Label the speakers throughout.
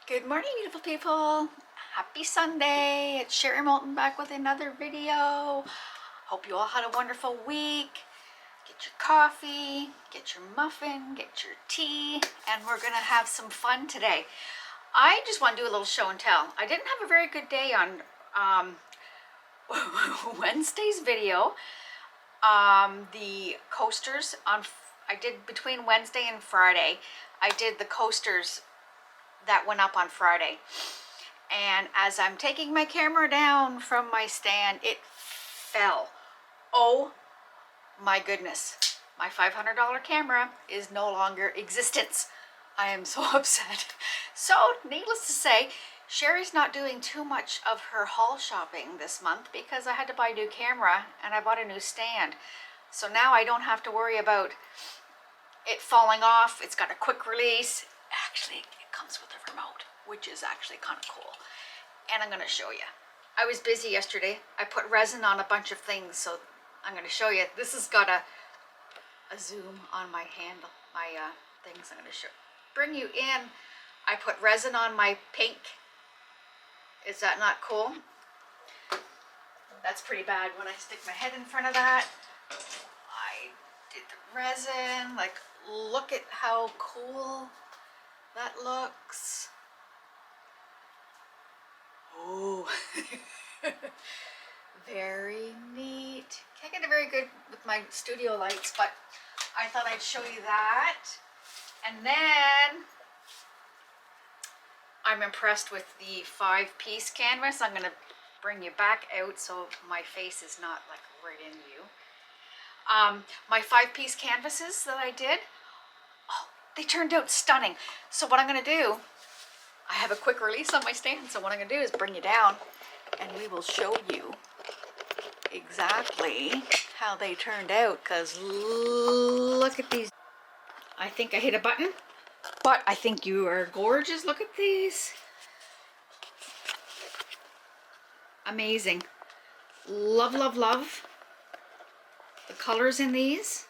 Speaker 1: Good morning, beautiful people. Happy Sunday. It's Sherry Moulton back with another video. Hope you all had a wonderful week. Get your coffee, get your muffin, get your tea, and we're gonna have some fun today. I just want to do a little show and tell. I didn't have a very good day on Wednesday's video. The coasters I did between Wednesday and Friday. I did the coasters that went up on Friday, and as I'm taking my camera down from my stand, it fell. Oh my goodness, my $500 camera is no longer existence. I am so upset. So needless to say, Sherry's not doing too much of her haul shopping this month because I had to buy a new camera and I bought a new stand. So now I don't have to worry about it falling off. It's got a quick release. Actually, it comes with a remote, which is actually kind of cool. And I'm going to show you. I was busy yesterday. I put resin on a bunch of things, so I'm going to show you. This has got a zoom on my handle, my things. I'm going to bring you in. I put resin on my pink. Is that not cool? That's pretty bad when I stick my head in front of that. I did the resin. Like, look at how cool that looks. Oh, very neat. Can't get it very good with my studio lights, but I thought I'd show you that. And then I'm impressed with the 5-piece canvas. I'm gonna bring you back out so my face is not like right in you. My 5-piece canvases that I did, oh, they turned out stunning. So what I'm going to do, I have a quick release on my stand, so what I'm going to do is bring you down and we will show you exactly how they turned out, because look at these. I think I hit a button, but I think you are gorgeous. Look at these. Amazing. Love, love, love the colors in these.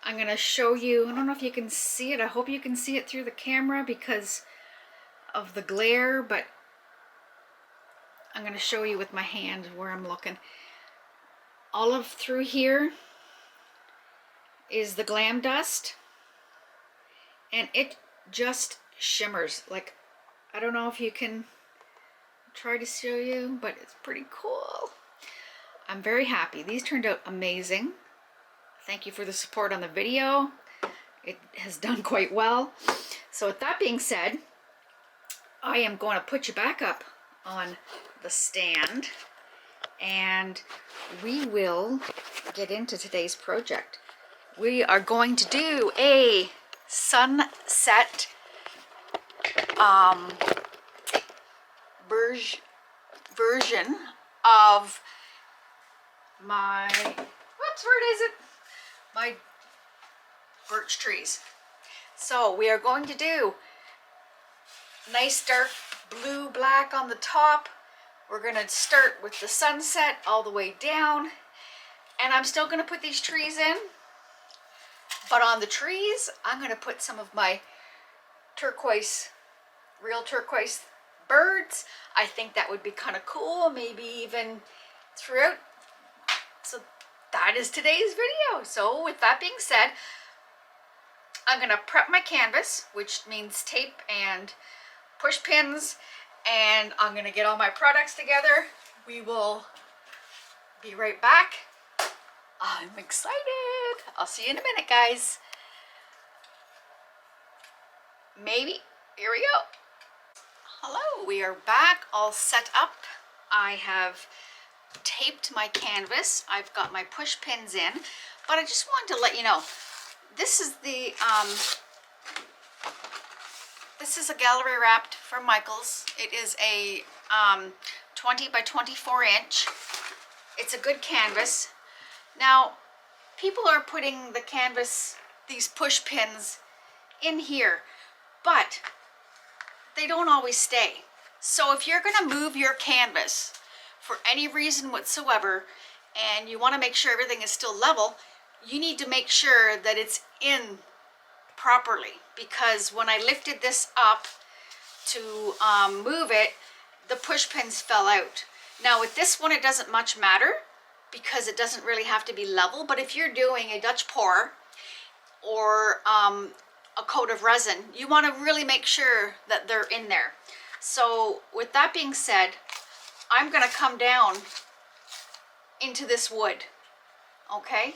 Speaker 1: I'm going to show you, I don't know if you can see it. I hope you can see it through the camera because of the glare, but I'm going to show you with my hand where I'm looking. All of through here is the glam dust, and it just shimmers. Like, I don't know if you can try to show you, but it's pretty cool. I'm very happy. These turned out amazing. Thank you for the support on the video. It has done quite well. So with that being said, I am going to put you back up on the stand and we will get into today's project. We are going to do a sunset version of my, where is it? My birch trees. So we are going to do nice dark blue black on the top. We're going to start with the sunset all the way down, and I'm still going to put these trees in, but on the trees I'm going to put some of my turquoise, real turquoise birds. I think that would be kind of cool, maybe even throughout. So that is today's video. So with that being said, I'm going to prep my canvas, which means tape and push pins, and I'm going to get all my products together. We will be right back. I'm excited. I'll see you in a minute, guys. Maybe. Here we go. Hello, we are back, all set up. I have taped my canvas. I've got my push pins in, but I just wanted to let you know, this is the this is a gallery wrapped from Michaels. It is a 20 by 24 inch. It's a good canvas. Now, people are putting the canvas, these push pins, in here, but they don't always stay. So if you're going to move your canvas for any reason whatsoever, and you want to make sure everything is still level, you need to make sure that it's in properly, because when I lifted this up, to move it, the push pins fell out. Now with this one, it doesn't much matter because it doesn't really have to be level, but if you're doing a Dutch pour or a coat of resin, you want to really make sure that they're in there. So with that being said, I'm going to come down into this wood, okay?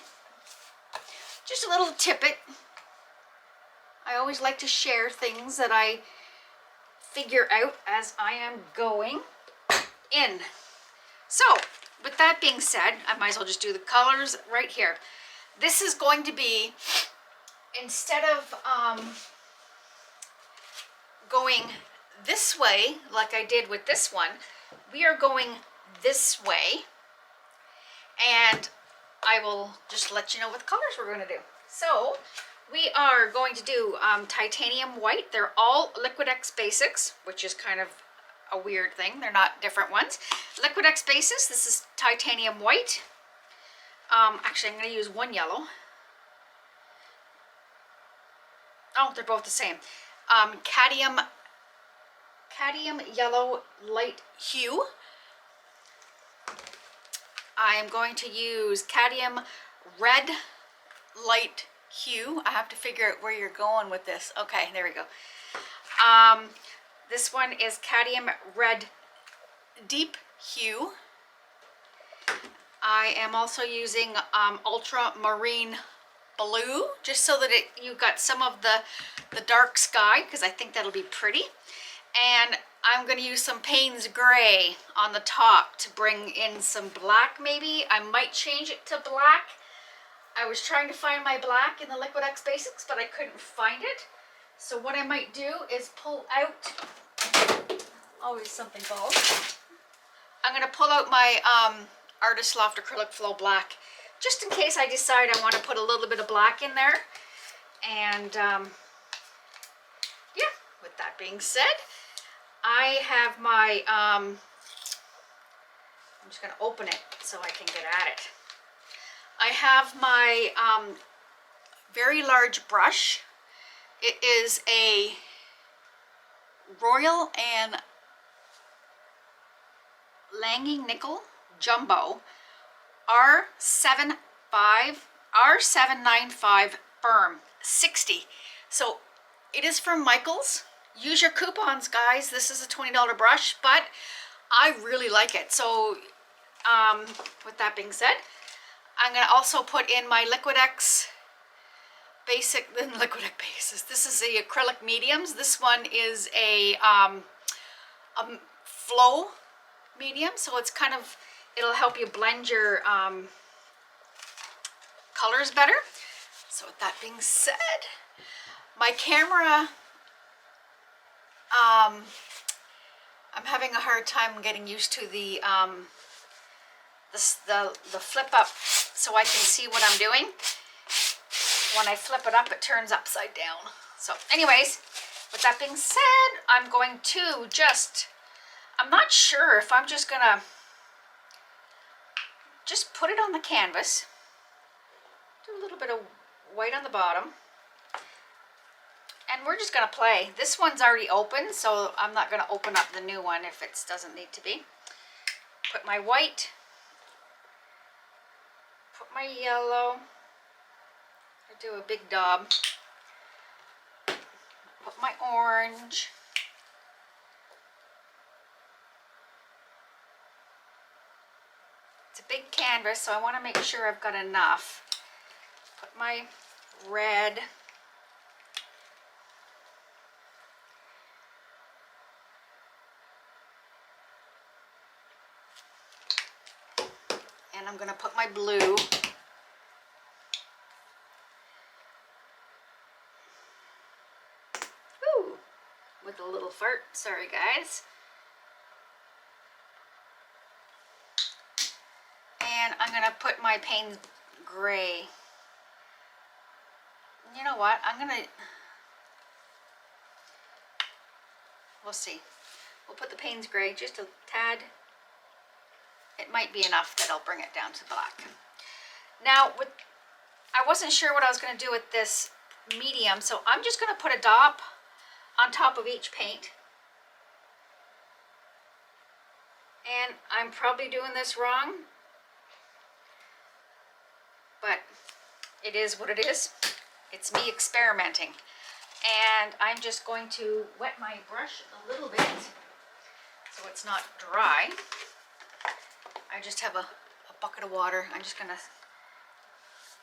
Speaker 1: Just a little tippet. I always like to share things that I figure out as I am going in. So with that being said, I might as well just do the colors right here. This is going to be, instead of going this way like I did with this one, we are going this way, and I will just let you know what colors we're going to do. So we are going to do titanium white. They're all Liquitex basics, which is kind of a weird thing. They're not different ones. Liquitex basics. This is titanium white. Actually, I'm going to use one yellow. Oh, they're both the same. Cadmium yellow light hue. I am going to use cadmium red light hue. I have to figure out where you're going with this. Okay, there we go. This one is cadmium red deep hue. I am also using ultramarine blue, just so that you got some of the dark sky, because I think that'll be pretty. And I'm going to use some Paynes gray on the top to bring in some black maybe. I might change it to black. I was trying to find my black in the Liquitex basics, but I couldn't find it. So what I might do is pull out, always something falls. I'm going to pull out my Artist Loft Acrylic Flow Black, just in case I decide I want to put a little bit of black in there. And yeah, with that being said, I have my, I'm just going to open it so I can get at it. I have my very large brush. It is a Royal and Langing Nickel Jumbo R795 Firm 60. So it is from Michaels. Use your coupons, guys. This is a $20 brush, but I really like it. So with that being said, I'm going to also put in my Liquitex basic, Liquitex basis. This is the acrylic mediums. This one is a flow medium, so it's kind of, it'll help you blend your colors better. So with that being said, my camera, I'm having a hard time getting used to the flip up so I can see what I'm doing. When I flip it up, it turns upside down. So anyways, with that being said, I'm going to just, I'm not sure if I'm just gonna just put it on the canvas, do a little bit of white on the bottom, and we're just gonna play. This one's already open, so I'm not gonna open up the new one if it doesn't need to be. Put my white, put my yellow, I do a big daub, put my orange, it's a big canvas, so I want to make sure I've got enough. Put my red, and I'm going to put my blue. Ooh, with a little fart. Sorry, guys. And I'm going to put my Paynes gray. You know what? I'm going to, we'll see. We'll put the Paynes gray just a tad. It might be enough that I'll bring it down to black. Now, I wasn't sure what I was going to do with this medium, so I'm just going to put a dot on top of each paint. And I'm probably doing this wrong, but it is what it is. It's me experimenting. And I'm just going to wet my brush a little bit so it's not dry. I just have a bucket of water. I'm just gonna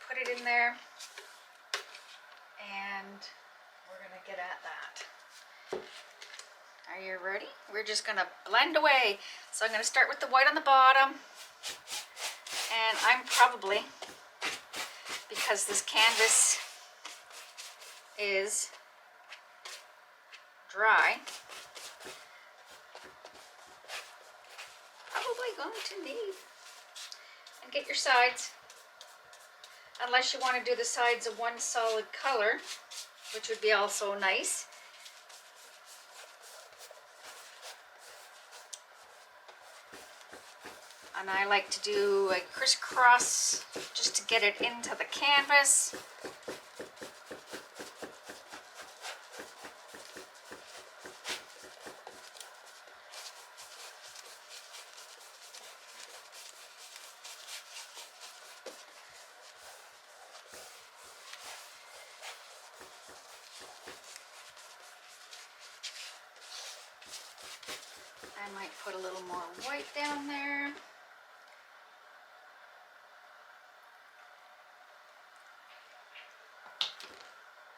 Speaker 1: put it in there and we're gonna get at that. Are you ready? We're just gonna blend away. So I'm gonna start with the white on the bottom, and I'm probably, because this canvas is dry, probably going to need, and get your sides, unless you want to do the sides of one solid color, which would be also nice. And I like to do a crisscross just to get it into the canvas. I might put a little more white down there.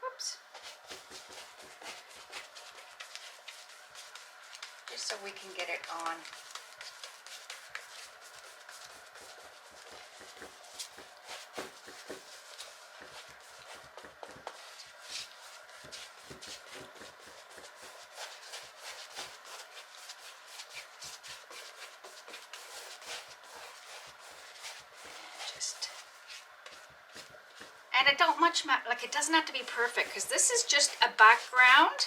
Speaker 1: Whoops. Just so we can get it on. And it don't much matter, like it doesn't have to be perfect, because this is just a background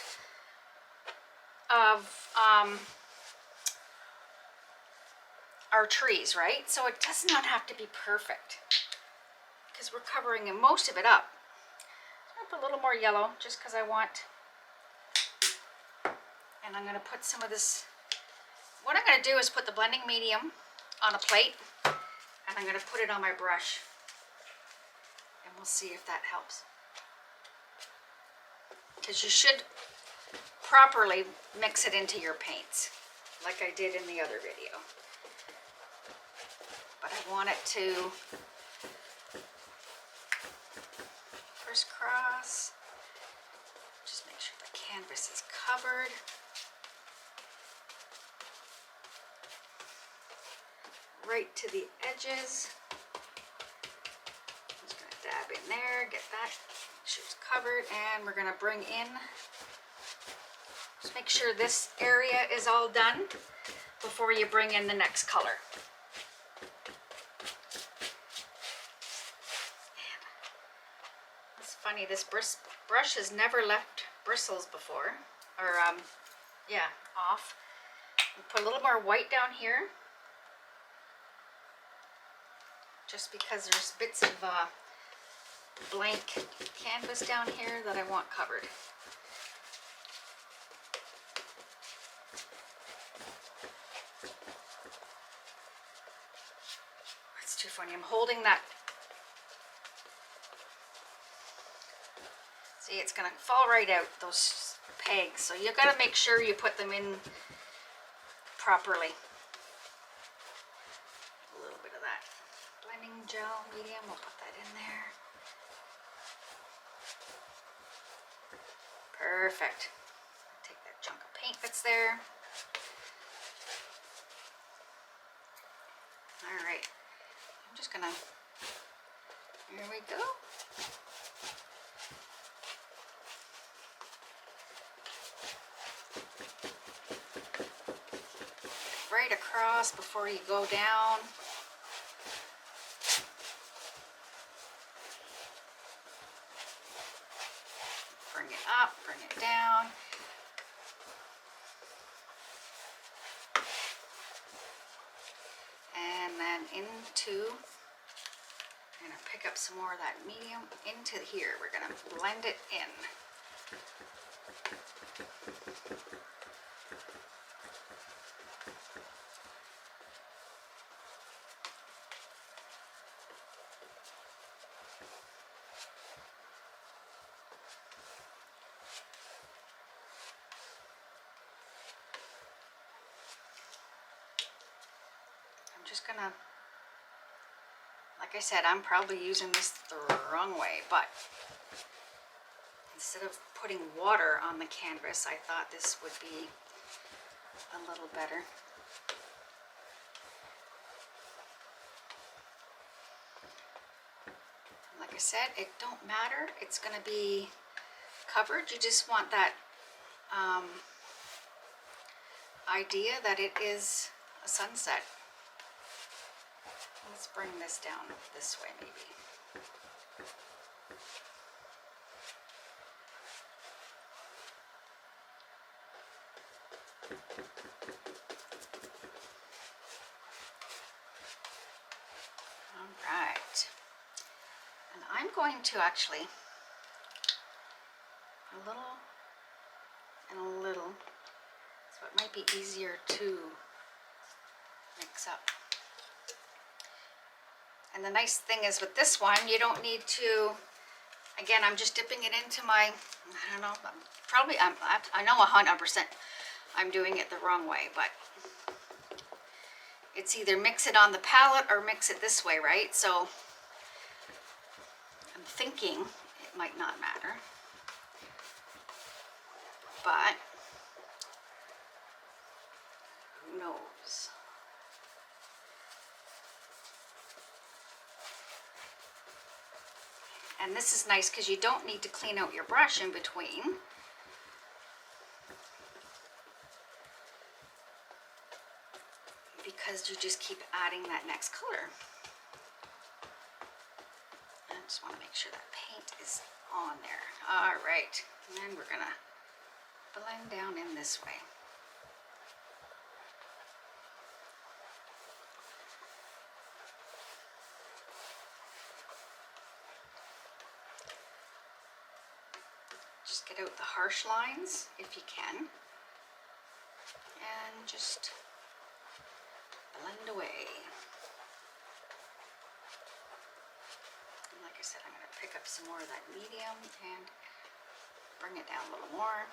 Speaker 1: of our trees, right? So it does not have to be perfect, because we're covering most of it up. I'm gonna put a little more yellow just because I want, and I'm gonna put some of this, what I'm gonna do is put the blending medium on a plate, and I'm gonna put it on my brush. And we'll see if that helps. Because you should properly mix it into your paints, like I did in the other video. But I want it to crisscross. Just make sure the canvas is covered. Right to the edges. Dab in there, get that, make sure it's covered, and we're gonna bring in, just make sure this area is all done before you bring in the next color. And it's funny, this brush has never left bristles before, or yeah, off. We'll put a little more white down here, just because there's bits of blank canvas down here that I want covered. It's too funny. I'm holding that. See, it's gonna fall right out, those pegs. So you gotta make sure you put them in properly. A little bit of that blending gel medium, we'll put that in there. Perfect. Take that chunk of paint that's there. All right. I'm just gonna, here we go. Right across before you go down. Bring it up, bring it down. And then into, I'm gonna pick up some more of that medium into here. We're gonna blend it in. just gonna, like I said, I'm probably using this the wrong way, but instead of putting water on the canvas, I thought this would be a little better. Like I said, it don't matter. It's going to be covered. You just want that idea that it is a sunset. Let's bring this down this way maybe. All right. And I'm going to actually a little and a little, so it might be easier to mix up. And the nice thing is with this one, you don't need to, again, I'm just dipping it into my, I don't know, probably, I know 100% I'm doing it the wrong way, but it's either mix it on the palette or mix it this way, right? So I'm thinking it might not matter, but who knows? And this is nice because you don't need to clean out your brush in between. Because you just keep adding that next color. I just want to make sure that paint is on there. All right, and then we're gonna blend down in this way. Just get out the harsh lines if you can, and just blend away. And like I said, I'm going to pick up some more of that medium and bring it down a little more.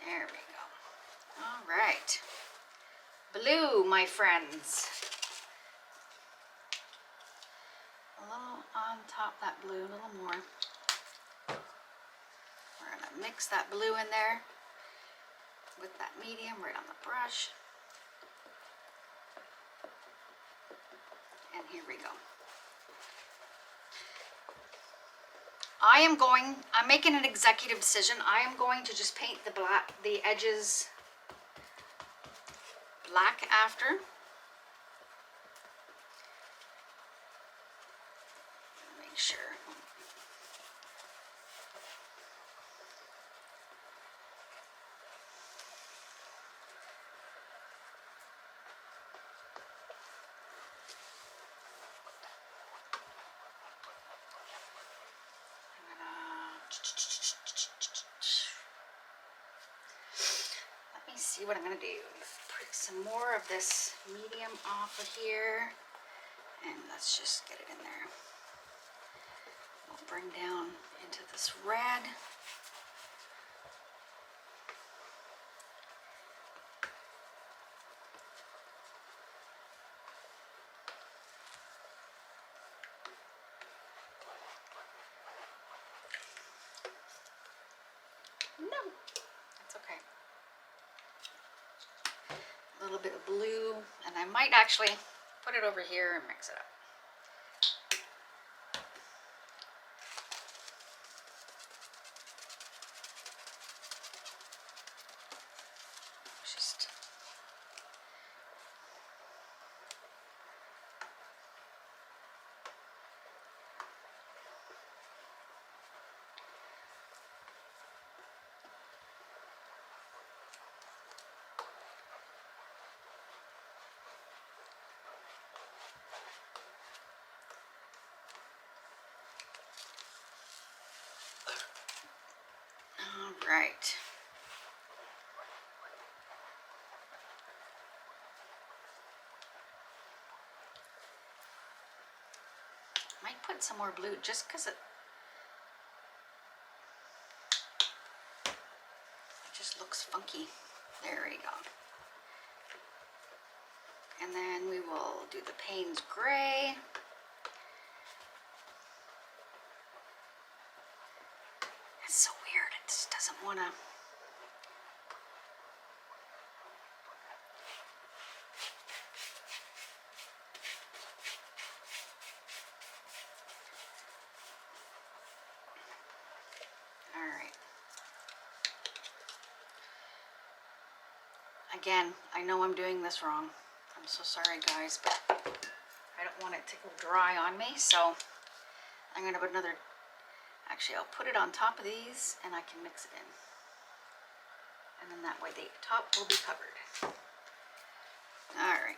Speaker 1: There we go. All right. Blue, my friends. A little on top that blue, a little more. We're going to mix that blue in there with that medium right on the brush. And here we go. I'm making an executive decision. I am going to just paint the edges black after. Make sure. Let me see what I'm going to do. Put some more of this medium off of here, and let's just get it in there. We'll bring down into this red. No, that's okay. A little bit of blue, and I might actually put it over here and mix it up. Just all right. Might put some more blue just because it just looks funky. There we go. And then we will do the Paynes gray. It's so weird, it just doesn't want to. All right. Again, I know I'm doing this wrong. I'm so sorry, guys, but I don't want it to go dry on me, so I'm going to put another, actually I'll put it on top of these and I can mix it in. And then that way the top will be covered. All right.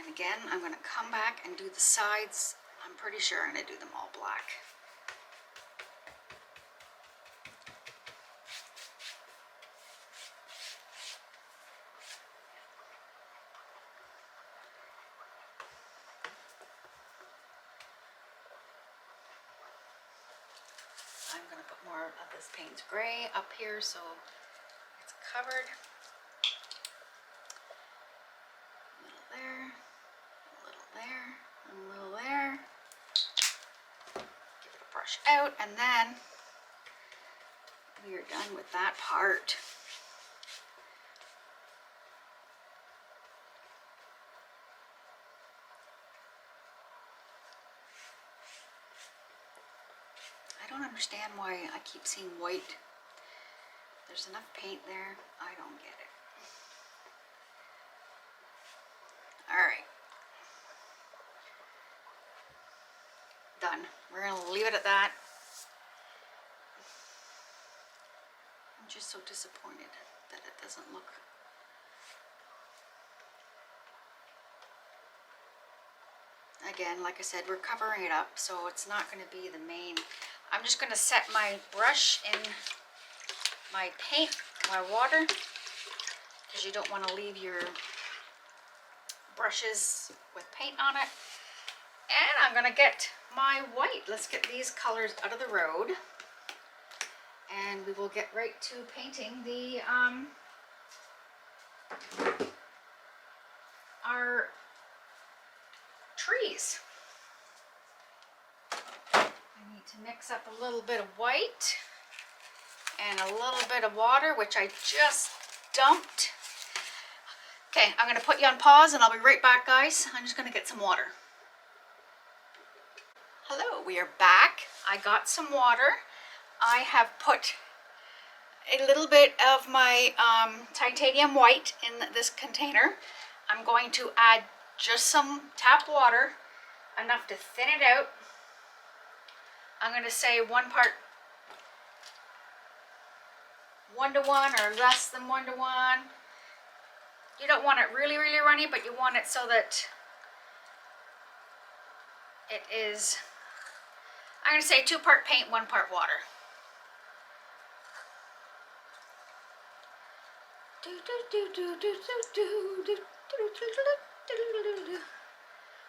Speaker 1: And again, I'm going to come back and do the sides. I'm pretty sure I'm going to do them all black. I'm going to put more of this Paynes gray up here so it's covered. A little there. There, and a little there. Give it a brush out, and then we are done with that part. I don't understand why I keep seeing white. There's enough paint there. I don't get it. All right. Done. We're going to leave it at that. I'm just so disappointed that it doesn't look. Again, like I said, we're covering it up, so it's not going to be the main. I'm just going to set my brush in my paint, my water, because you don't want to leave your brushes with paint on it. And I'm going to get my white. Let's get these colors out of the road. And we will get right to painting the our trees. I need to mix up a little bit of white and a little bit of water, which I just dumped. Okay, I'm going to put you on pause and I'll be right back, guys. I'm just going to get some water. Hello, we are back. I got some water. I have put a little bit of my titanium white in this container. I'm going to add just some tap water, enough to thin it out. I'm going to say 1 part 1:1 or less than 1:1. You don't want it really, really runny, but you want it so that it is, I'm going to say 2 part paint, 1 part water.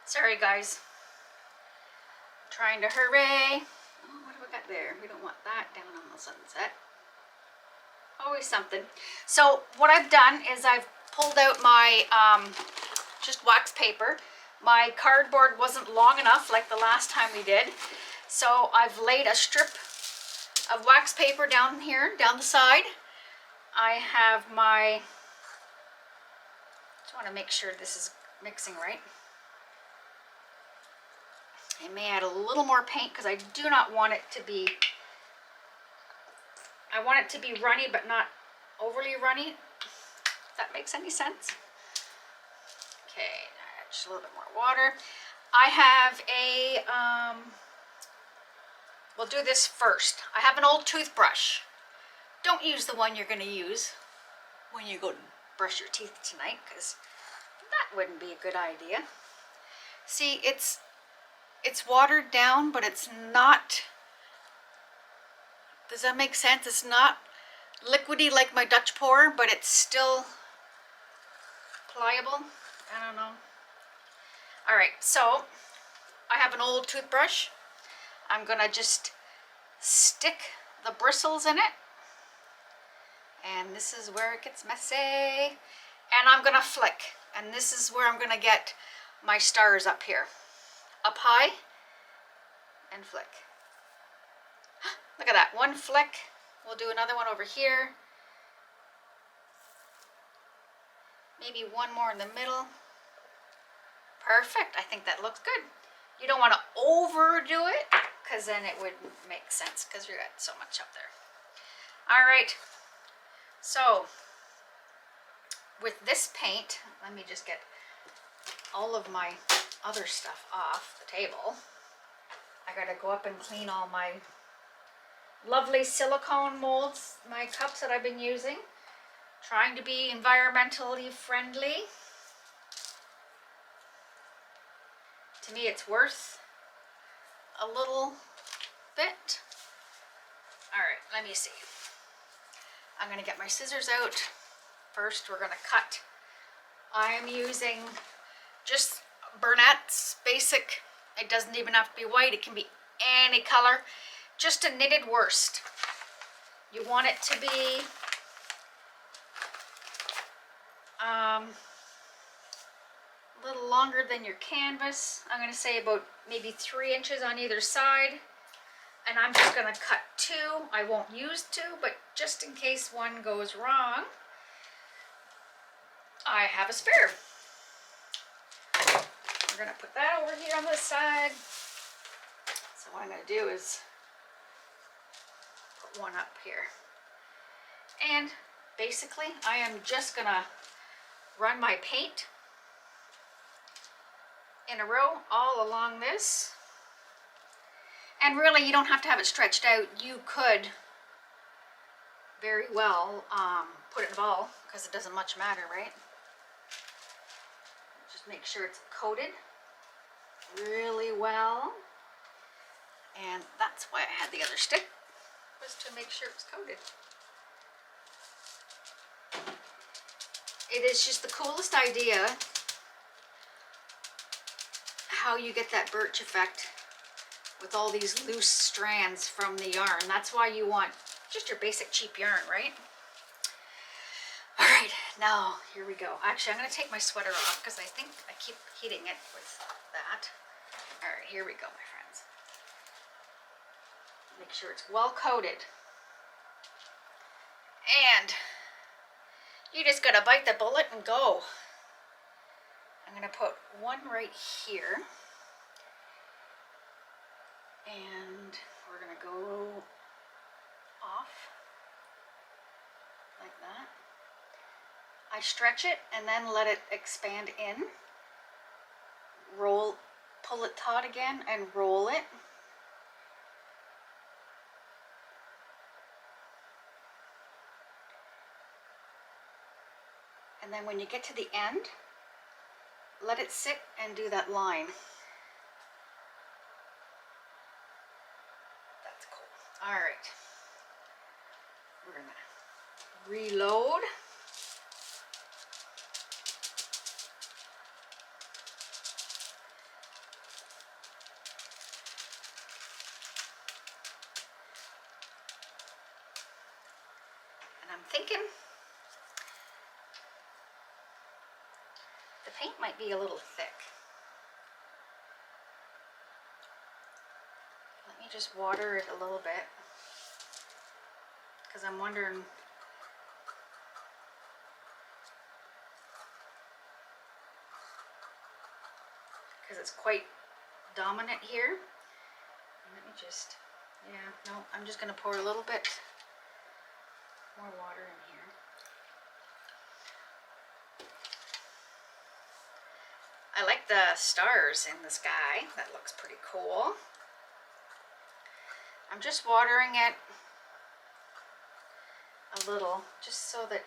Speaker 1: Sorry, guys. I'm trying to hurry. Oh, what have we got there? We don't want that down on the sunset. Always something. So what I've done is I've pulled out my just wax paper. My cardboard wasn't long enough like the last time we did. So I've laid a strip of wax paper down here, down the side. I have my, just want to make sure this is mixing right. I may add a little more paint because I do not want it to be, I want it to be runny but not overly runny, if that makes any sense. Okay, just a little bit more water. I have a, we'll do this first. I have an old toothbrush. Don't use the one you're going to use when you go to brush your teeth tonight, because that wouldn't be a good idea. See, it's watered down, but it's not, does that make sense? It's not liquidy like my Dutch pour, but it's still pliable. I don't know. All right, so I have an old toothbrush. I'm gonna just stick the bristles in it. And this is where it gets messy. And I'm gonna flick. And this is where I'm gonna get my stars up here. Up high and flick. Look at that, one flick. We'll do another one over here. Maybe one more in the middle. Perfect, I think that looks good. You don't want to overdo it, because then it would make sense, because you got so much up there. All right, so with this paint, let me just get all of my other stuff off the table. I gotta go up and clean all my lovely silicone molds, my cups that I've been using. Trying to be environmentally friendly. To me, it's worth a little bit. All right, let me see. I'm gonna get my scissors out. First, we're gonna cut. I am using just Burnett's basic. It doesn't even have to be white. It can be any color. Just a knitted worsted. You want it to be a little longer than your canvas. I'm going to say about maybe 3 inches on either side. And I'm just going to cut 2. I won't use 2, but just in case one goes wrong, I have a spare. We're going to put that over here on this side. So what I'm going to do is put one up here. And basically, I am just going to run my paint in a row all along this. And really, you don't have to have it stretched out. You could very well put it in a ball, because it doesn't much matter, right? Just make sure it's coated really well. And that's why I had the other stick, was to make sure it was coated. It is just the coolest idea how you get that birch effect with all these loose strands from the yarn. That's why you want just your basic cheap yarn, right? All right, now here we go. Actually, I'm going to take my sweater off because I think I keep heating it with that. All right, here we go, my friends. Make sure it's well coated. And you just gotta bite the bullet and go. I'm gonna put one right here. And we're gonna go off like that. I stretch it and then let it expand in. Roll, pull it taut again and roll it. And then when you get to the end, let it sit and do that line. That's cool. All right. We're gonna reload. And I'm thinking the paint might be a little thick. Let me just water it a little bit, because I'm wondering because it's quite dominant here. Let me just, yeah, no, I'm just going to pour a little bit more water in here. I like the stars in the sky. That looks pretty cool. I'm just watering it a little, just so that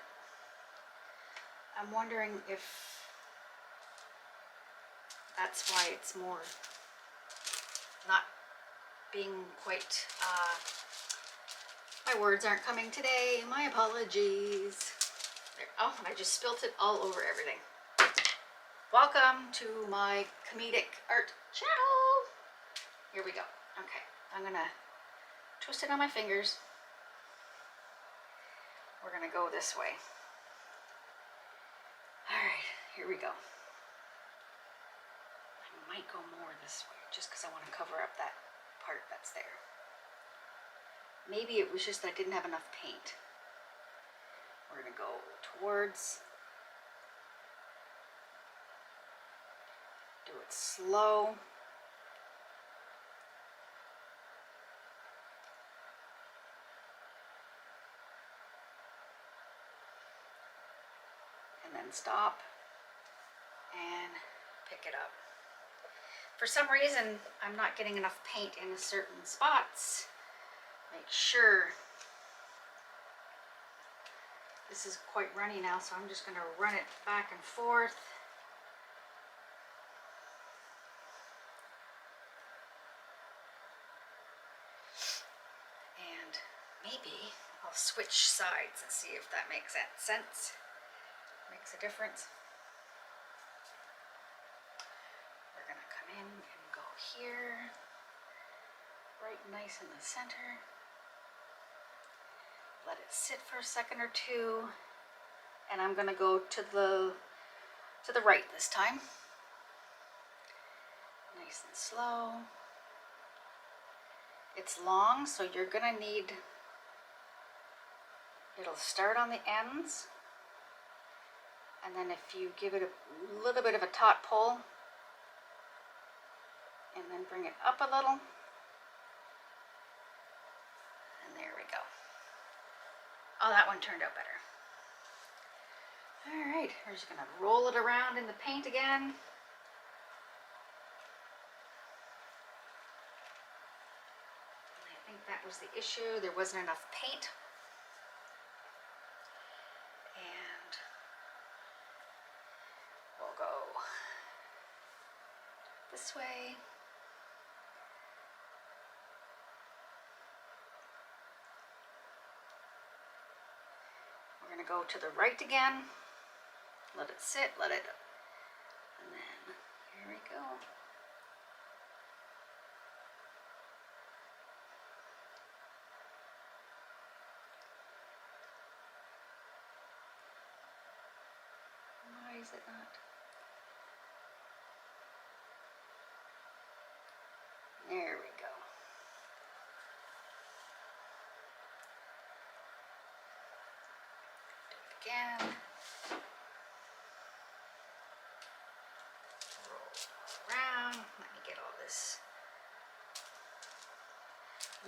Speaker 1: I'm wondering if That's why it's more not being quite, my words aren't coming today. My apologies. There. Oh, I just spilt it all over everything. Welcome to my comedic art channel. Here we go. Okay, I'm gonna twist it on my fingers. We're gonna go this way. All right, here we go. I might go more this way just because I want to cover up that part that's there. Maybe it was just that I didn't have enough paint. We're gonna go towards. Do it slow. And then stop and pick it up. For some reason, I'm not getting enough paint in certain spots. Make sure. This is quite runny now, so I'm just going to run it back and forth. And maybe I'll switch sides and see if that makes sense. Makes a difference. We're going to come in and go here. Right nice in the center. Let it sit for a second or two, and I'm gonna go to the right this time. Nice and slow. It's long, so you're gonna need, it'll start on the ends, and then if you give it a little bit of a taut pull, and then bring it up a little, and there we go. Oh, that one turned out better. All right, we're just gonna roll it around in the paint again. I think that was the issue. There wasn't enough paint. And we'll go this way. We're going to go to the right again, let it sit, let it, and then here we go. Why is it not? There we go. Again, roll around. Let me get all this,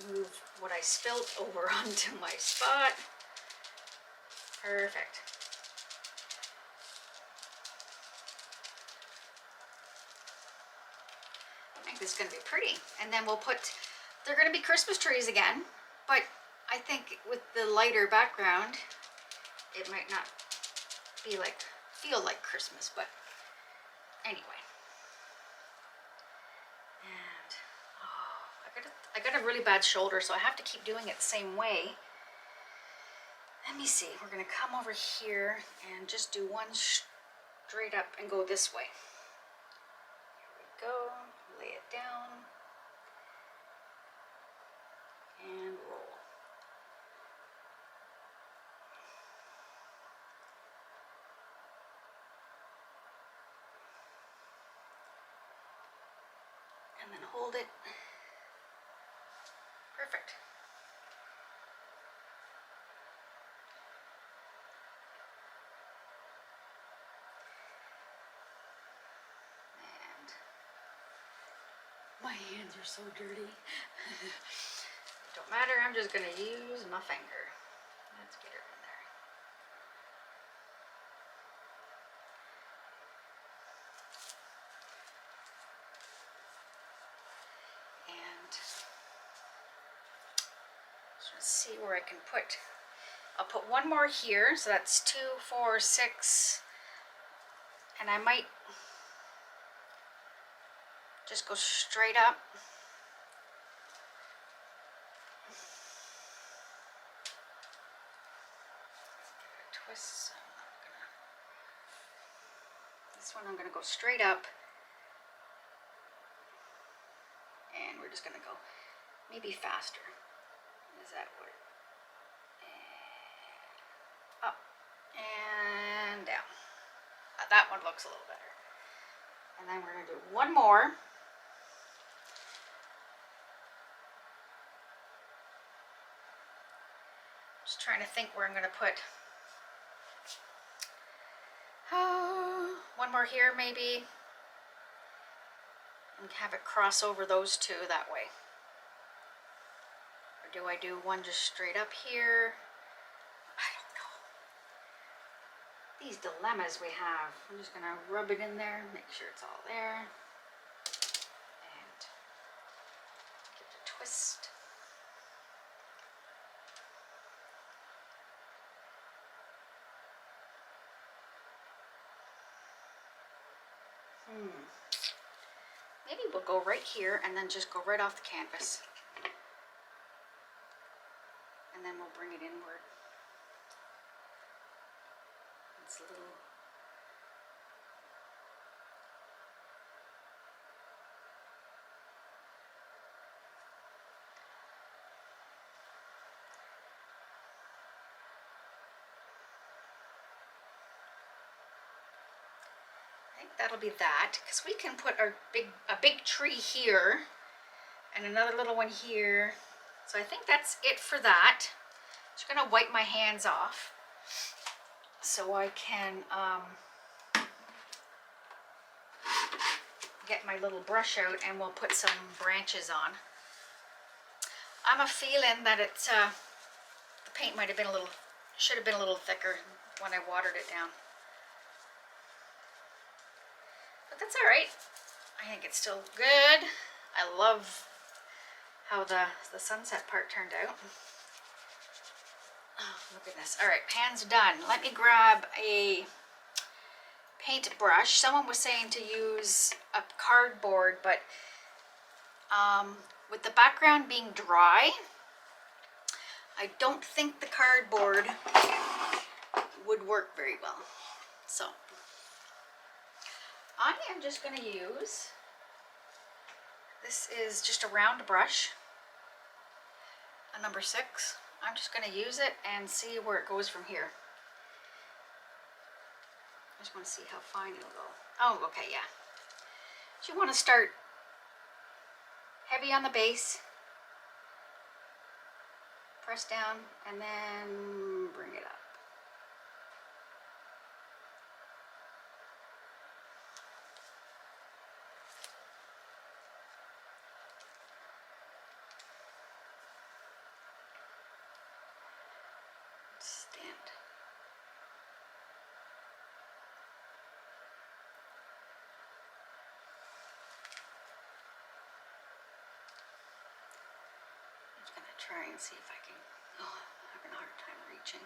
Speaker 1: move what I spilt over onto my spot. Perfect. I think this is going to be pretty. And then we'll put, they're going to be Christmas trees again, but I think with the lighter background, it might not be like, feel like Christmas, but anyway. And, oh, I got a really bad shoulder, so I have to keep doing it the same way. Let me see, we're gonna come over here and just do one straight up and go this way. Here we go, lay it down, and roll. And then hold it. Perfect. And my hands are so dirty. Don't matter, I'm just gonna use my finger. Let's get her in there. Let's see where I can put, I'll put one more here, so that's 2, 4, 6, and I might Just go straight up. Twist. This one I'm going to go straight up. And we're just going to go maybe faster. Is that what? Up and down. That one looks a little better. And then we're going to do one more. Just trying to think where I'm going to put. One more here maybe. And have it cross over those two that way. Or do I do one just straight up here? I don't know. These dilemmas we have. I'm just going to rub it in there, make sure it's all there. And give it a twist. Maybe we'll go right here and then just go right off the canvas. And then we'll bring it inward. It's a little... I think that'll be that, because we can put a big tree here and another little one here. So I think that's it for that. Just gonna wipe my hands off so I can get my little brush out, and we'll put some branches on. I'm a feeling that it's the paint might have been should have been a little thicker when I watered it down. But that's all right. I think it's still good. I love how the sunset part turned out. Oh, look at this. All right, hands done. Let me grab a paint brush. Someone was saying to use a cardboard, but with the background being dry, I don't think the cardboard would work very well. So I am just going to use, this is just a round brush, a number 6. I'm just going to use it and see where it goes from here. I just want to see how fine it'll go. Oh, okay, yeah. So you want to start heavy on the base, press down, and then bring it up. Stand. I'm just going to try and see if I can. Oh, I'm having a hard time reaching.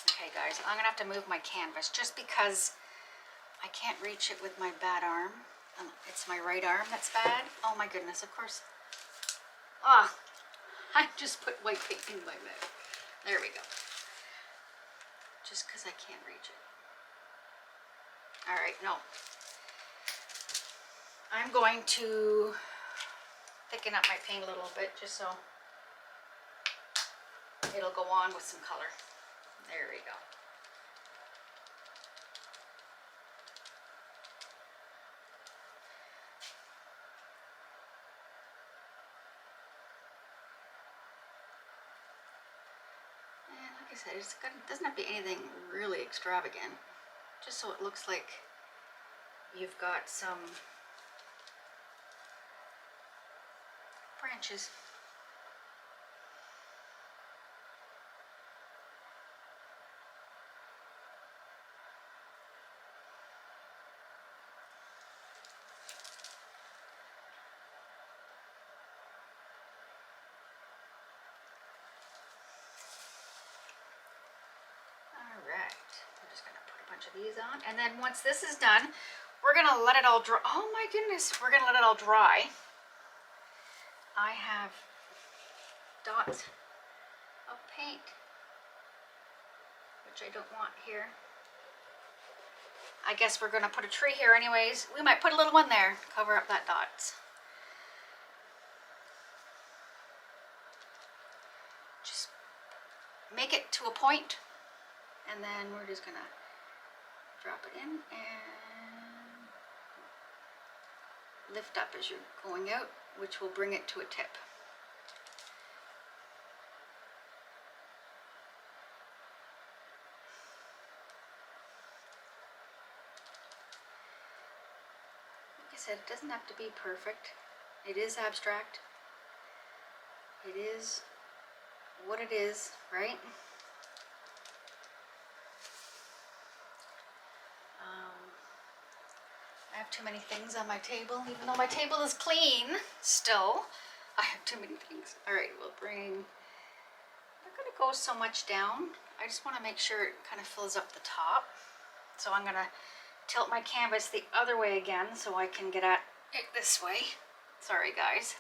Speaker 1: Okay, guys, I'm going to have to move my canvas just because I can't reach it with my bad arm. It's my right arm that's bad. Oh my goodness, of course. Ah, I just put white paint in my mouth. There we go. Just because I can't reach it. All right, no. I'm going to thicken up my paint a little bit just so it'll go on with some color. There we go. And like I said, it doesn't have to be anything really extravagant, just so it looks like you've got some branches. Alright, I'm just going to put a bunch of these on, and then once this is done, we're gonna let it all dry. Oh my goodness, we're gonna let it all dry. I have dots of paint, which I don't want here. I guess we're gonna put a tree here anyways. We might put a little one there, cover up that dots. Just make it to a point, and then we're just gonna drop it in and lift up as you're going out, which will bring it to a tip. Like I said, it doesn't have to be perfect. It is abstract. It is what it is, right? I have too many things on my table, even though my table is clean still. I have too many things. All right, we'll bring, I'm not gonna go so much down. I just wanna make sure it kind of fills up the top. So I'm gonna tilt my canvas the other way again so I can get at it this way. Sorry guys.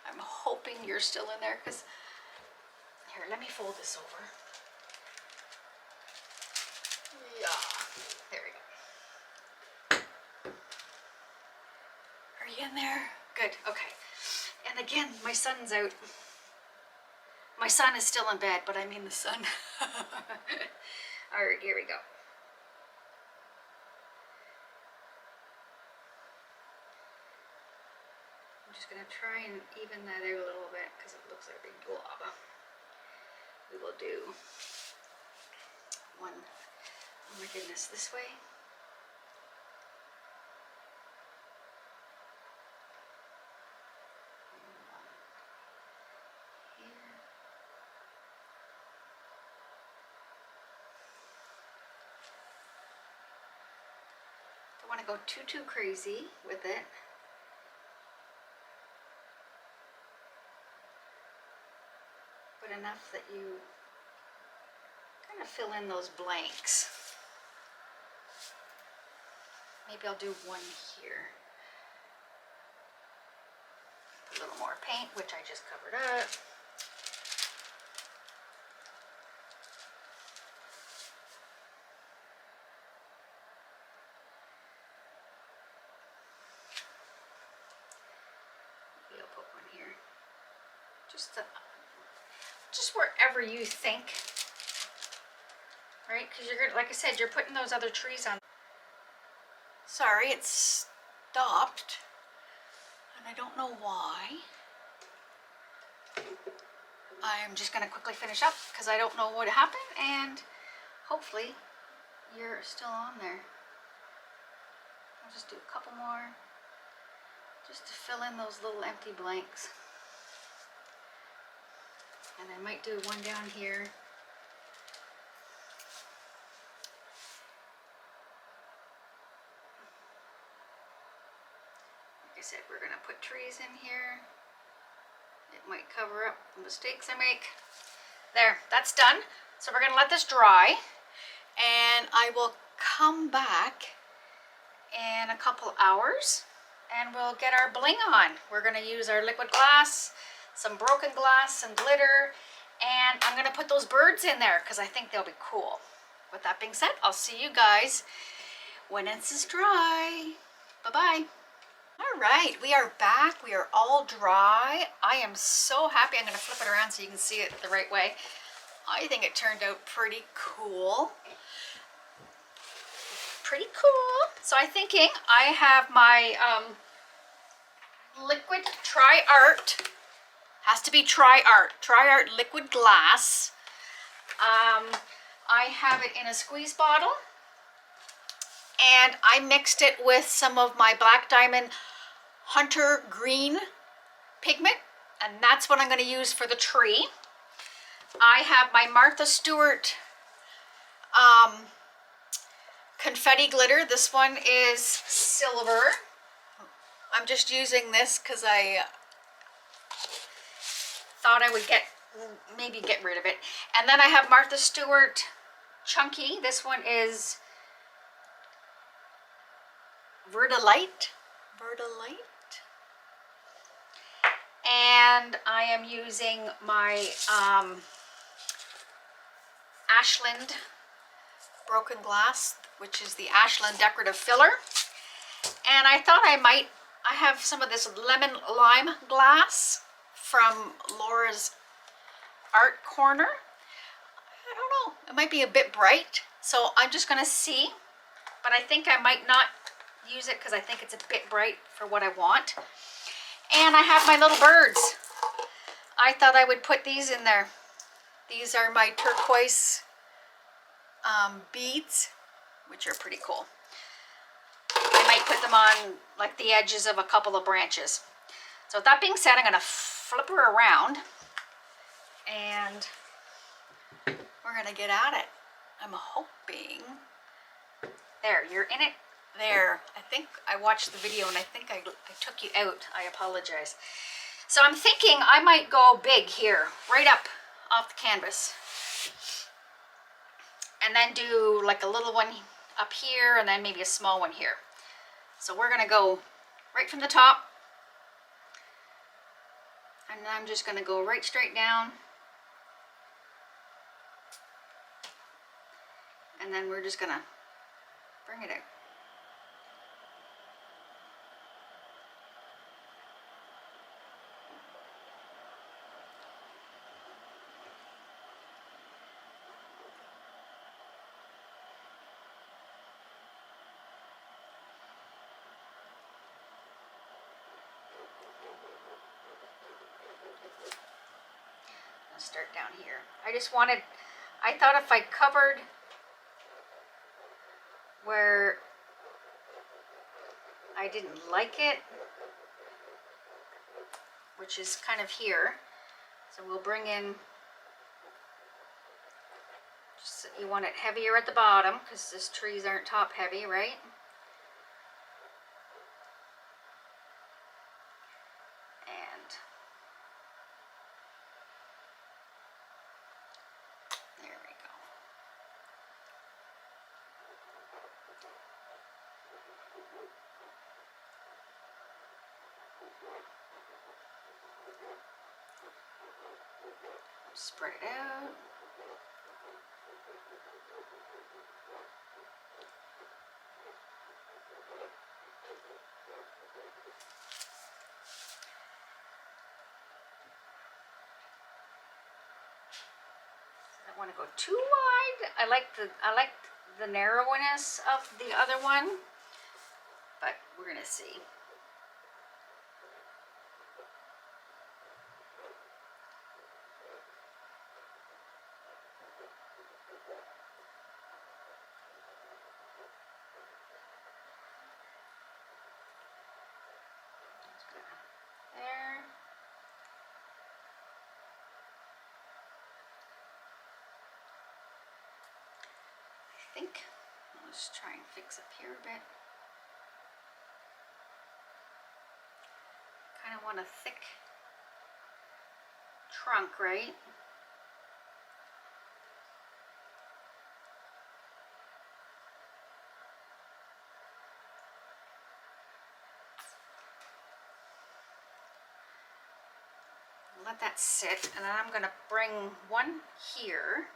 Speaker 1: I'm hoping you're still in there, because, here, let me fold this over. Yeah, there we go. Are you in there? Good, okay. And again, my son's out. My son is still in bed, but I mean the sun. All right, here we go. I'm just gonna try and even that out a little bit because it looks like a big blob. We will do one, oh my goodness, this way. Don't want to go too crazy with it. But enough that you kind of fill in those blanks. Maybe I'll do one here. Put a little more paint, which I just covered up. Maybe I'll put one here. Just wherever you think, right? Because you're gonna, like I said, you're putting those other trees on. Sorry, it's stopped, and I don't know why. I'm just gonna quickly finish up because I don't know what happened, and hopefully you're still on there. I'll just do a couple more just to fill in those little empty blanks. And I might do one down here. Like I said, we're gonna put trees in here. It might cover up the mistakes I make. There, that's done. So we're gonna let this dry, and I will come back in a couple hours and we'll get our bling on. We're gonna use our liquid glass, some broken glass, some glitter, and I'm gonna put those birds in there because I think they'll be cool. With that being said, I'll see you guys when this is dry. Bye-bye. All right, we are back. We are all dry. I am so happy. I'm gonna flip it around so you can see it the right way. I think it turned out pretty cool. Pretty cool. So I'm thinking I have my liquid TriArt. Has to be TriArt liquid glass. I have it in a squeeze bottle, and I mixed it with some of my Black Diamond Hunter Green pigment, and that's what I'm going to use for the tree. I have my Martha Stewart confetti glitter. This one is silver. I'm just using this because I thought I would maybe get rid of it. And then I have Martha Stewart Chunky. This one is Verdalite. And I am using my Ashland broken glass, which is the Ashland decorative filler. And I thought I have some of this lemon lime glass from Laura's Art Corner. I don't know, it might be a bit bright, so I'm just gonna see, but I think I might not use it because I think it's a bit bright for what I want. And I have my little birds. I thought I would put these in there. These are my turquoise beads, which are pretty cool. I might put them on like the edges of a couple of branches. So with that being said, I'm gonna flip her around and we're gonna get at it. I'm hoping, there, you're in it, there. I think I watched the video and I think I took you out. I apologize. So I'm thinking I might go big here, right up off the canvas. And then do like a little one up here and then maybe a small one here. So we're gonna go right from the top. And I'm just gonna go right straight down. And then we're just gonna bring it out. I'll start down here. I thought if I covered where I didn't like it, which is kind of here, so we'll bring in, just, you want it heavier at the bottom because these trees aren't top heavy, right? And there we go. Spread it out. I don't want to go too wide. I like the narrowness of the other one, but we're gonna see. There. I think I'll just try and fix up here a bit. Kind of want a thick trunk, right? Let that sit, and then I'm going to bring one here.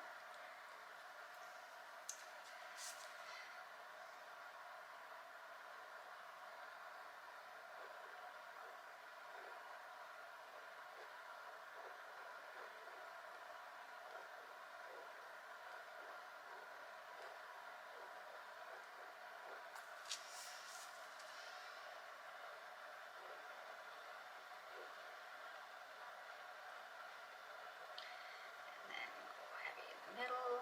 Speaker 1: Middle.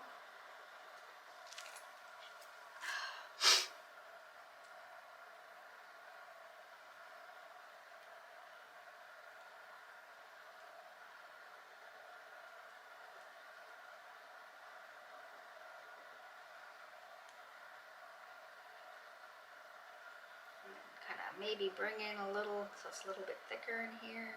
Speaker 1: Kind of maybe bring in a little, so it's a little bit thicker in here.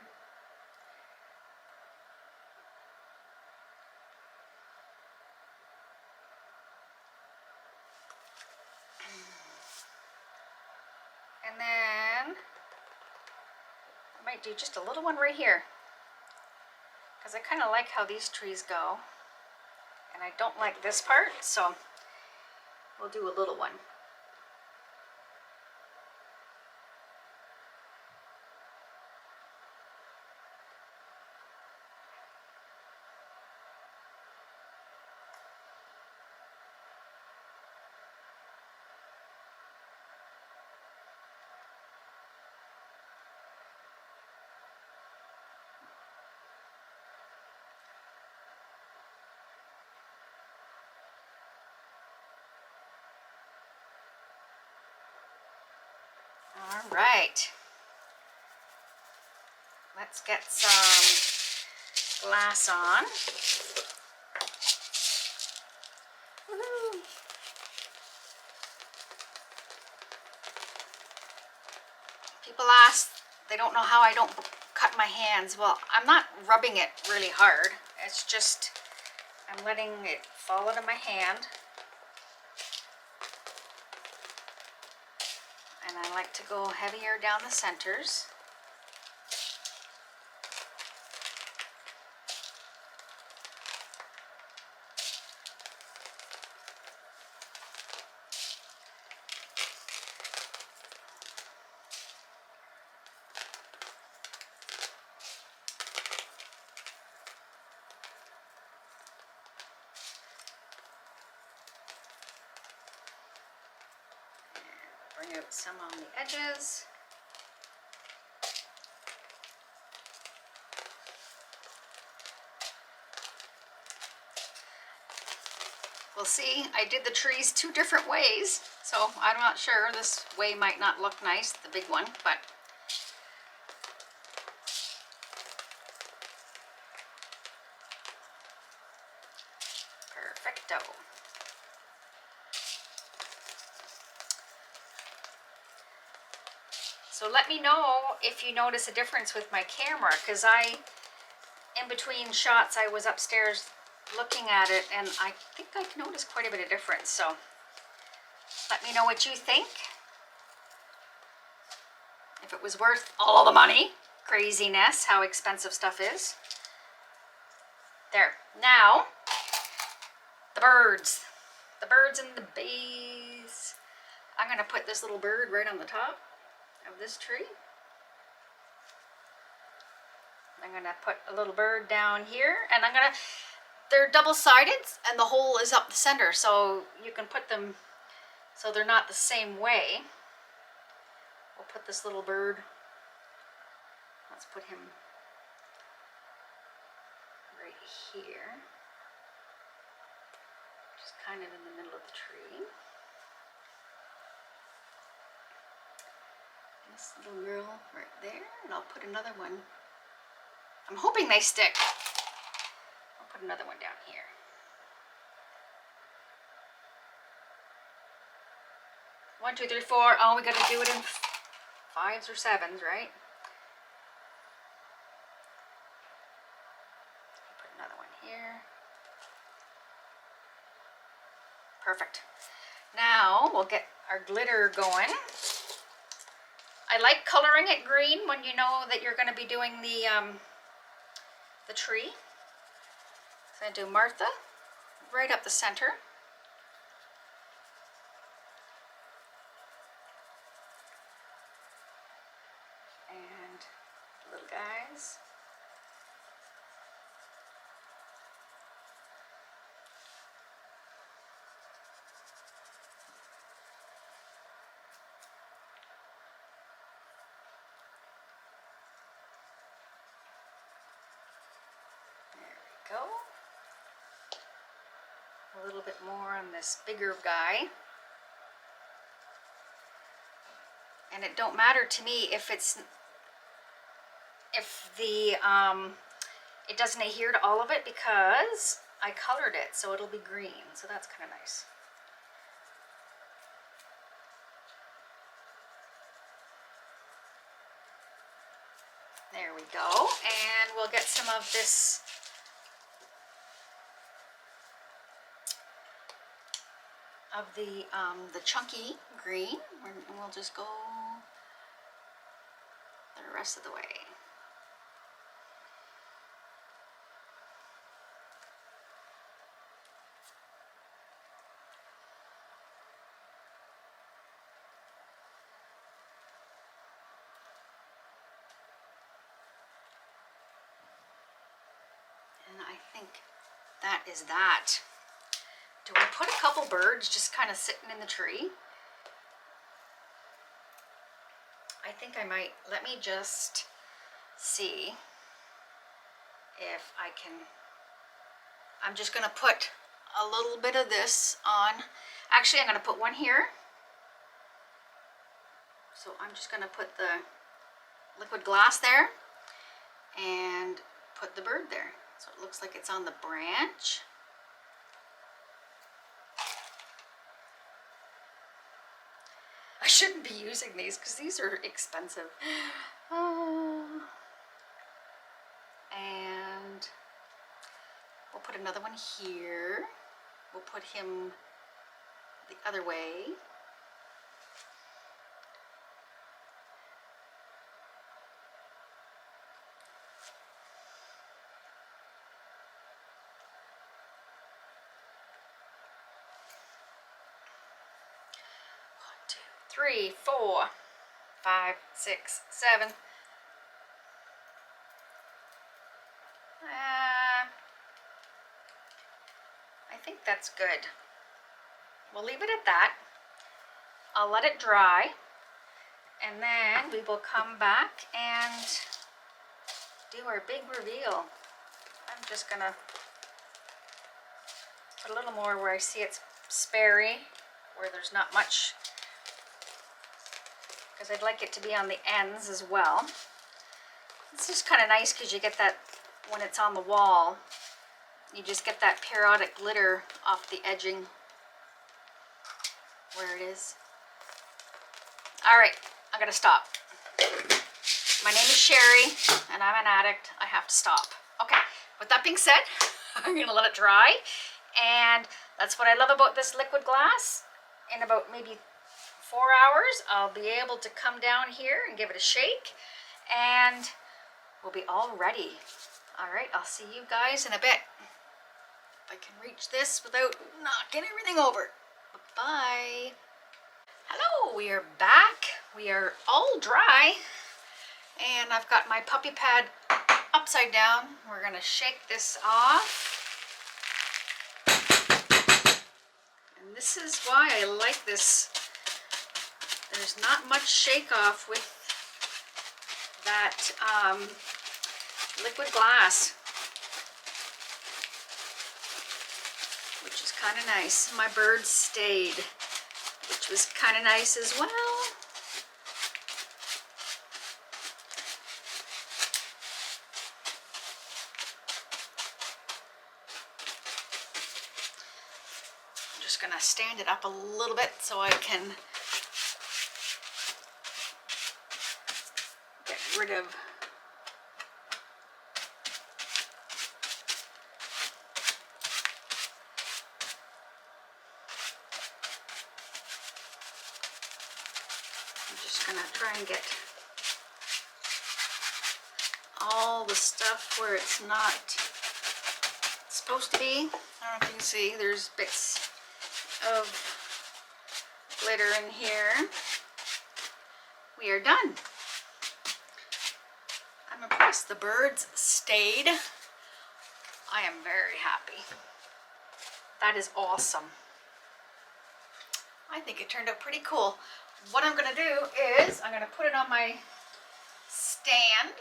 Speaker 1: And then I might do just a little one right here, because I kind of like how these trees go. And I don't like this part, so we'll do a little one. All right. Let's get some glass on. Woohoo. People ask, they don't know how I don't cut my hands. Well, I'm not rubbing it really hard. It's just, I'm letting it fall out of my hand. And I like to go heavier down the centers. Bring out some on the edges. Well, see, I did the trees two different ways, so I'm not sure. This way might not look nice, the big one, but perfecto. So let me know if you notice a difference with my camera, because in between shots, I was upstairs looking at it, and I think I noticed quite a bit of difference. So let me know what you think. If it was worth all the money. Craziness, how expensive stuff is. There. Now, the birds. The birds and the bees. I'm going to put this little bird right on the top of this tree. I'm going to put a little bird down here, and they're double-sided, and the hole is up the center, so you can put them so they're not the same way. We'll put this little bird, let's put him right here, just kind of in the middle of the tree. This little girl right there, and I'll put another one. I'm hoping they stick. I'll put another one down here. One, two, three, four. Oh, we got to do it in 5s or 7s, right? Put another one here. Perfect. Now we'll get our glitter going. I like coloring it green when you know that you're going to be doing the tree. So I do Martha right up the center. And little guys. Go. A little bit more on this bigger guy. And it don't matter to me if it doesn't adhere to all of it, because I colored it, so it'll be green. So that's kind of nice. There we go. And we'll get some of this the chunky green, and we'll just go the rest of the way. And I think that is that. Do we put a couple birds just kind of sitting in the tree? I think I might. Let me just see if I can. I'm just going to put a little bit of this on. Actually, I'm going to put one here. So I'm just going to put the liquid glass there and put the bird there. So it looks like it's on the branch. I shouldn't be using these because these are expensive. And we'll put another one here. We'll put him the other way. Three, 4, 5, 6, 7. I think that's good. We'll leave it at that. I'll let it dry, and then we will come back and do our big reveal. I'm just gonna put a little more where I see it's sparry, where there's not much, because I'd like it to be on the ends as well. This is kind of nice because you get that when it's on the wall. You just get that periodic glitter off the edging where it is. All right, I'm gonna stop. My name is Sherry and I'm an addict. I have to stop. Okay, with that being said, I'm gonna let it dry. And that's what I love about this liquid glass. In about maybe 4 hours, I'll be able to come down here and give it a shake, and we'll be all ready. All right, I'll see you guys in a bit. If I can reach this without knocking everything over. Bye. Hello, we are back. We are all dry, and I've got my puppy pad upside down. We're gonna shake this off. And this is why I like this. There's not much shake off with that liquid glass, which is kind of nice. My birds stayed, which was kind of nice as well. I'm just gonna stand it up a little bit so I can rid of I'm just gonna try and get all the stuff where it's not supposed to be. I don't know if you can see, there's bits of glitter in here. We are done. I'm impressed. The birds stayed. I am very happy. That is awesome. I think it turned out pretty cool. What I'm gonna do is I'm gonna put it on my stand,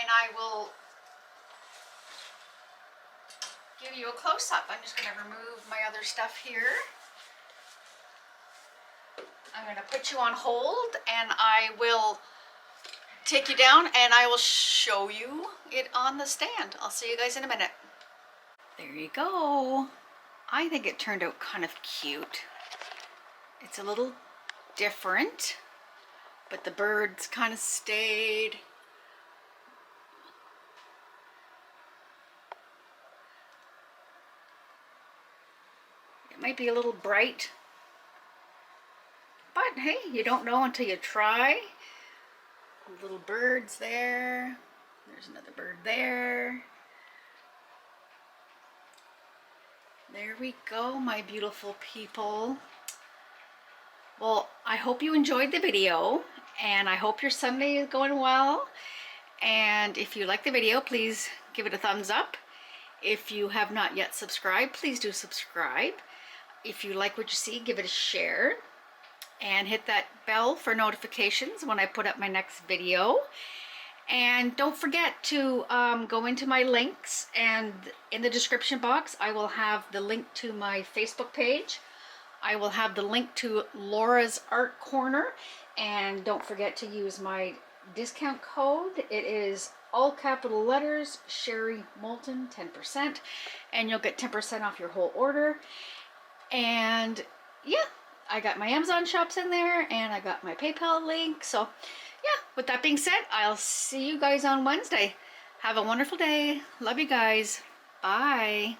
Speaker 1: and I will give you a close-up. I'm just gonna remove my other stuff here. I'm gonna put you on hold, and I will take you down and I will show you it on the stand. I'll see you guys in a minute. There you go. I think it turned out kind of cute. It's a little different, but the birds kind of stayed. It might be a little bright, but hey, you don't know until you try. Little birds there. There's another bird there. There we go, my beautiful people. Well, I hope you enjoyed the video, and I hope your Sunday is going well. And if you like the video, please give it a thumbs up. If you have not yet subscribed, please do subscribe. If you like what you see, give it a share. And hit that bell for notifications when I put up my next video. And don't forget to go into my links, and in the description box I will have the link to my Facebook page. I will have the link to Laura's Art Corner, and don't forget to use my discount code. It is all capital letters, Sherry Moulton, 10%, and you'll get 10% off your whole order. And yeah, I got my Amazon shops in there, and I got my PayPal link. So yeah, with that being said, I'll see you guys on Wednesday. Have a wonderful day. Love you guys. Bye.